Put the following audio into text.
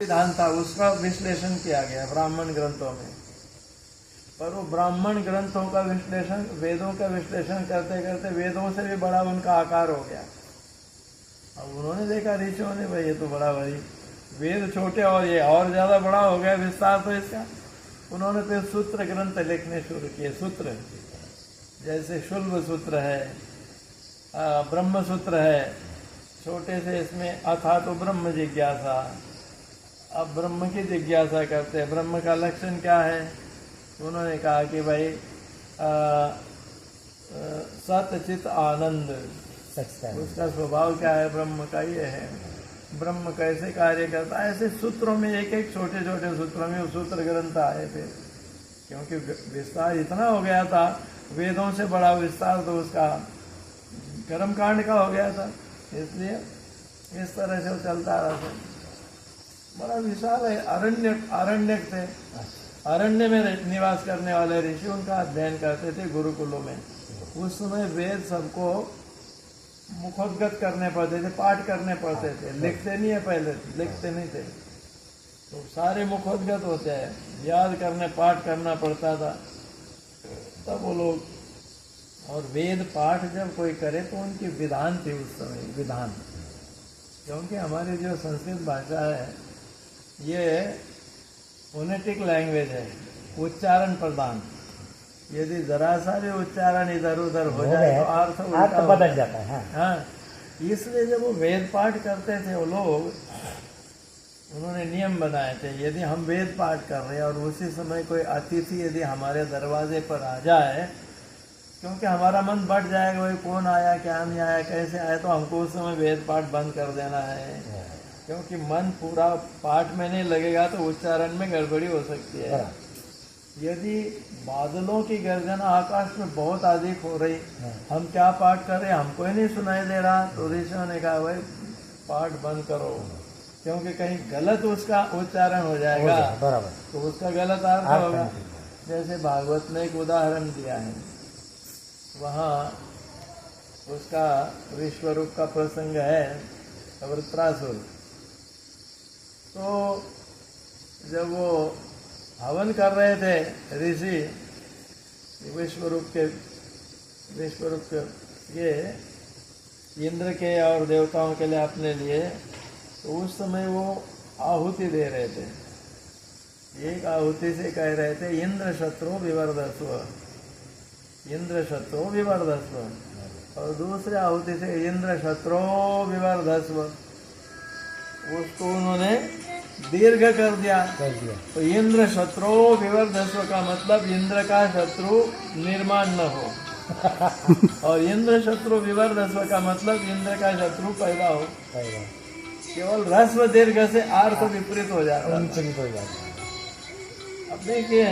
विधान था उसका विश्लेषण किया गया ब्राह्मण ग्रंथों में। पर वो ब्राह्मण ग्रंथों का विश्लेषण, वेदों का विश्लेषण करते करते वेदों से भी बड़ा उनका आकार हो गया। अब उन्होंने देखा ऋषियों ने, भाई ये तो बड़ा भाई वेद छोटे और ये और ज्यादा बड़ा हो गया विस्तार तो इसका। उन्होंने फिर सूत्र ग्रंथ लिखने शुरू किए। सूत्र जैसे शुल्ब सूत्र है, ब्रह्म सूत्र है, छोटे से इसमें अथा तो ब्रह्म जिज्ञासा। अब ब्रह्म की जिज्ञासा करते हैं, ब्रह्म का लक्षण क्या है। उन्होंने कहा कि भाई सत चित आनंद, उसका स्वभाव क्या है, ब्रह्म का ये है। ब्रह्म कैसे कार्य करता है, ऐसे सूत्रों में एक एक छोटे छोटे सूत्रों में सूत्र ग्रंथ आए थे। क्योंकि विस्तार इतना हो गया था, वेदों से बड़ा विस्तार तो उसका कर्मकांड का हो गया था, इसलिए इस तरह से वो चलता रहा था। बड़ा विशाल है। अरण्यक थे, अरण्य में निवास करने वाले ऋषि उनका अध्ययन करते थे गुरुकुलों में। उस समय वेद सबको मुखोद्गत करने पड़ते थे, पाठ करने पड़ते थे। लिखते नहीं है, पहले लिखते नहीं थे तो सारे मुखोद्गत होते हैं, याद करने पाठ करना पड़ता था तब वो लोग। और वेद पाठ जब कोई करे तो उनकी विधान थी उस समय, विधान। क्योंकि हमारी जो संस्कृत भाषा है ये फोनेटिक लैंग्वेज है, उच्चारण प्रधान। यदि जरा सा भी उच्चारण इधर उधर हो जाए तो अर्थ बदल जाता है। हाँ, इसलिए जब वो वेद पाठ करते थे वो लोग, उन्होंने नियम बनाए थे। यदि हम वेद पाठ कर रहे हैं और उसी समय कोई अतिथि यदि हमारे दरवाजे पर आ जाए, क्योंकि हमारा मन बढ़ जाएगा, भाई कौन आया, क्या नहीं आया, कैसे आया, तो हमको उस समय वेद पाठ बंद कर देना है। क्योंकि मन पूरा पाठ में नहीं लगेगा तो उच्चारण में गड़बड़ी हो सकती है। यदि बादलों की गर्जना आकाश में बहुत अधिक हो रही, हम क्या पाठ कर रहे हैं हमको ही नहीं सुनाई दे रहा, तो ऋषियों ने कहा भाई पाठ बंद करो, क्योंकि कहीं गलत उसका उच्चारण हो जाएगा तो उसका गलत अर्थ होगा। जैसे भागवत ने एक उदाहरण दिया है, वहाँ उसका विश्वरूप का प्रसंग है, वृत्रासुर। तो जब वो हवन कर रहे थे ऋषि विश्वरूप के ये इंद्र के और देवताओं के लिए अपने लिए, तो उस समय वो आहुति दे रहे थे। एक आहुति से कह रहे थे इंद्र शत्रु विवर्धस्व, इंद्र शत्रु विवर्धस्व, और दूसरे आहुति से इंद्र शत्रु विवर्धस्व। उसको उन्होंने दीर्घ कर दिया। तो इंद्र शत्रु विवर्धस्व का मतलब इंद्र का शत्रु निर्माण न हो और इंद्र शत्रु विवर्धस्व का मतलब इंद्र का शत्रु पैदा हो। केवल ह्रस्व दीर्घ से अर्थ विपरीत हो जाता है। अब देखिए